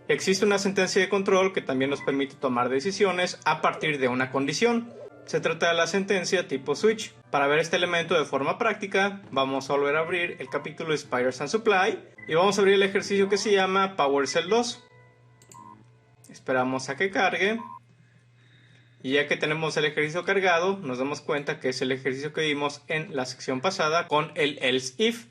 Existe una sentencia de control que también nos permite tomar decisiones a partir de una condición. Se trata de la sentencia tipo switch. Para ver este elemento de forma práctica, vamos a volver a abrir el capítulo de Spiders and Supply y vamos a abrir el ejercicio que se llama Power Cell 2. Esperamos a que cargue. Y ya que tenemos el ejercicio cargado, nos damos cuenta que es el ejercicio que vimos en la sección pasada con el else if.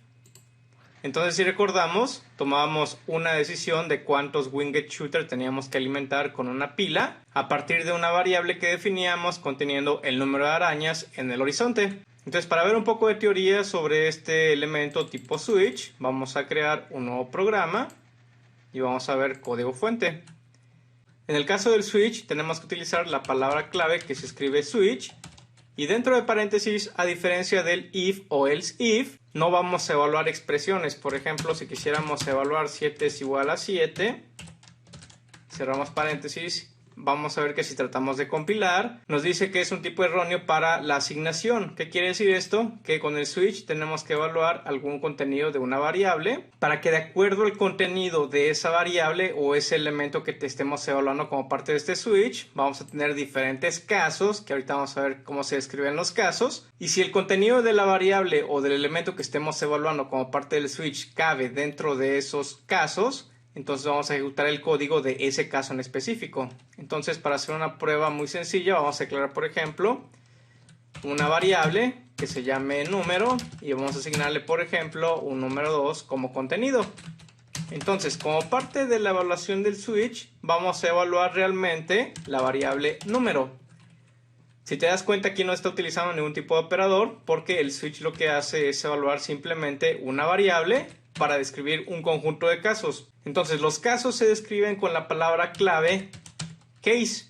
Entonces, si recordamos, tomábamos una decisión de cuántos Winged Shooter teníamos que alimentar con una pila a partir de una variable que definíamos conteniendo el número de arañas en el horizonte. Entonces, para ver un poco de teoría sobre este elemento tipo switch, vamos a crear un nuevo programa y vamos a ver código fuente. En el caso del switch tenemos que utilizar la palabra clave que se escribe switch y dentro de paréntesis, a diferencia del if o else if, no vamos a evaluar expresiones. Por ejemplo, si quisiéramos evaluar 7 es igual a 7, cerramos paréntesis. Vamos a ver que si tratamos de compilar, nos dice que es un tipo erróneo para la asignación. ¿Qué quiere decir esto? Que con el switch tenemos que evaluar algún contenido de una variable para que de acuerdo al contenido de esa variable o ese elemento que te estemos evaluando como parte de este switch, vamos a tener diferentes casos, que ahorita vamos a ver cómo se describen los casos. Y si el contenido de la variable o del elemento que estemos evaluando como parte del switch cabe dentro de esos casos, entonces vamos a ejecutar el código de ese caso en específico. Entonces, para hacer una prueba muy sencilla, vamos a declarar, por ejemplo, una variable que se llame número y vamos a asignarle, por ejemplo, un número 2 como contenido. Entonces, como parte de la evaluación del switch, vamos a evaluar realmente la variable número. Si te das cuenta, aquí no está utilizando ningún tipo de operador porque el switch lo que hace es evaluar simplemente una variable para describir un conjunto de casos. Entonces los casos se describen con la palabra clave case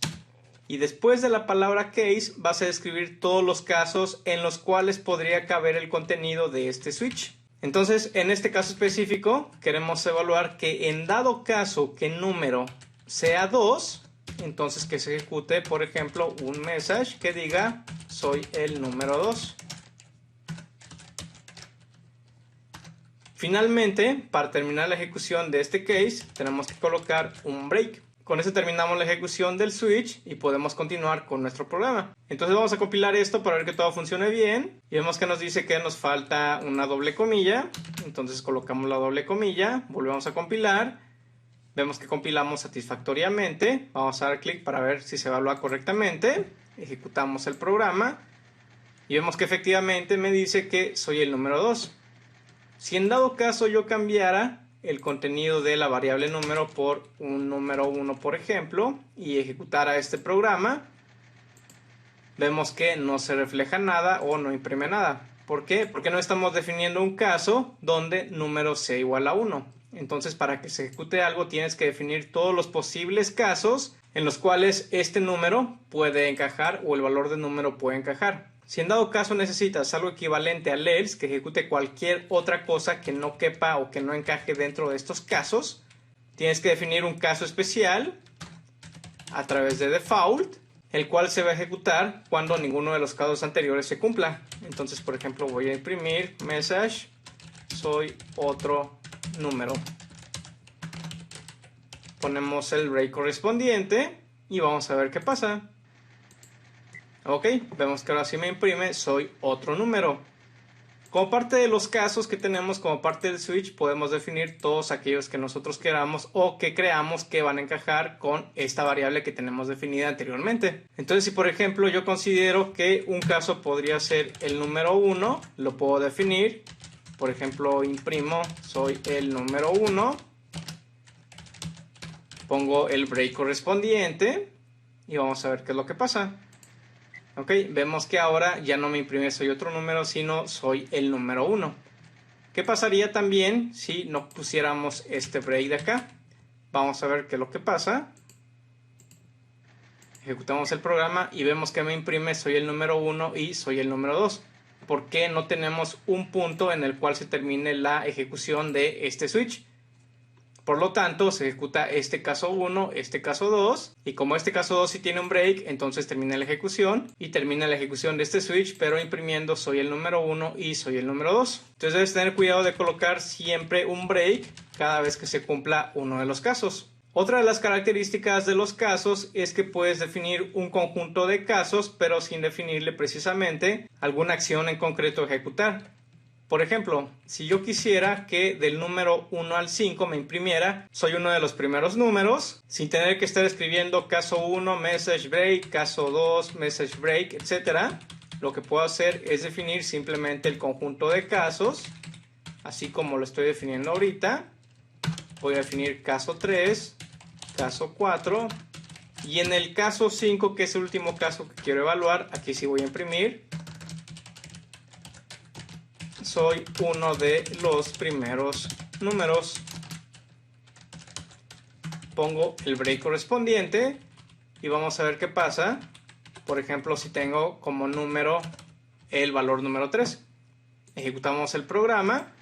y después de la palabra case vas a describir todos los casos en los cuales podría caber el contenido de este switch. Entonces en este caso específico queremos evaluar que en dado caso que número sea 2, entonces que se ejecute por ejemplo un message que diga soy el número 2. Finalmente, para terminar la ejecución de este case, tenemos que colocar un break. Con eso terminamos la ejecución del switch y podemos continuar con nuestro programa. Entonces vamos a compilar esto para ver que todo funcione bien. Y vemos que nos dice que nos falta una doble comilla. Entonces colocamos la doble comilla, volvemos a compilar. Vemos que compilamos satisfactoriamente. Vamos a dar clic para ver si se evalúa correctamente. Ejecutamos el programa. Y vemos que efectivamente me dice que soy el número 2. Si en dado caso yo cambiara el contenido de la variable número por un número 1, por ejemplo, y ejecutara este programa, vemos que no se refleja nada o no imprime nada. ¿Por qué? Porque no estamos definiendo un caso donde número sea igual a 1. Entonces, para que se ejecute algo, tienes que definir todos los posibles casos en los cuales este número puede encajar o el valor de número puede encajar. Si en dado caso necesitas algo equivalente al else que ejecute cualquier otra cosa que no quepa o que no encaje dentro de estos casos, tienes que definir un caso especial a través de default, el cual se va a ejecutar cuando ninguno de los casos anteriores se cumpla. Entonces, por ejemplo, voy a imprimir message soy otro número. Ponemos el break correspondiente y vamos a ver qué pasa. Ok, vemos que ahora sí me imprime soy otro número. Como parte de los casos que tenemos como parte del switch, podemos definir todos aquellos que nosotros queramos o que creamos que van a encajar con esta variable que tenemos definida anteriormente. Entonces, si por ejemplo yo considero que un caso podría ser el número 1, lo puedo definir. Por ejemplo, imprimo soy el número 1. Pongo el break correspondiente y vamos a ver qué es lo que pasa. Ok, vemos que ahora ya no me imprime soy otro número, sino soy el número 1. ¿Qué pasaría también si no pusiéramos este break de acá? Vamos a ver qué es lo que pasa. Ejecutamos el programa y vemos que me imprime soy el número 1 y soy el número 2. ¿Por qué no tenemos un punto en el cual se termine la ejecución de este switch? Por lo tanto, se ejecuta este caso 1, este caso 2, y como este caso 2 sí tiene un break, entonces termina la ejecución, y termina la ejecución de este switch, pero imprimiendo soy el número 1 y soy el número 2. Entonces debes tener cuidado de colocar siempre un break cada vez que se cumpla uno de los casos. Otra de las características de los casos es que puedes definir un conjunto de casos, pero sin definirle precisamente alguna acción en concreto a ejecutar. Por ejemplo, si yo quisiera que del número 1 al 5 me imprimiera, soy uno de los primeros números, sin tener que estar escribiendo caso 1, message break, caso 2, message break, etc. Lo que puedo hacer es definir simplemente el conjunto de casos, así como lo estoy definiendo ahorita. Voy a definir caso 3, caso 4, y en el caso 5, que es el último caso que quiero evaluar, aquí sí voy a imprimir. Soy uno de los primeros números. Pongo el break correspondiente y vamos a ver qué pasa. Por ejemplo, si tengo como número el valor número 3. Ejecutamos el programa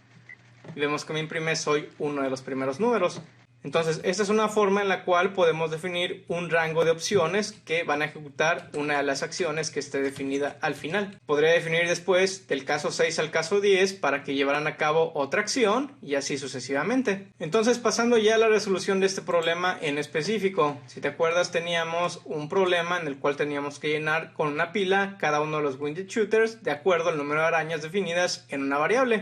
y vemos que me imprime soy uno de los primeros números. Entonces, esta es una forma en la cual podemos definir un rango de opciones que van a ejecutar una de las acciones que esté definida al final. Podría definir después del caso 6 al caso 10 para que llevaran a cabo otra acción y así sucesivamente. Entonces, pasando ya a la resolución de este problema en específico. Si te acuerdas, teníamos un problema en el cual teníamos que llenar con una pila cada uno de los widget shooters de acuerdo al número de arañas definidas en una variable.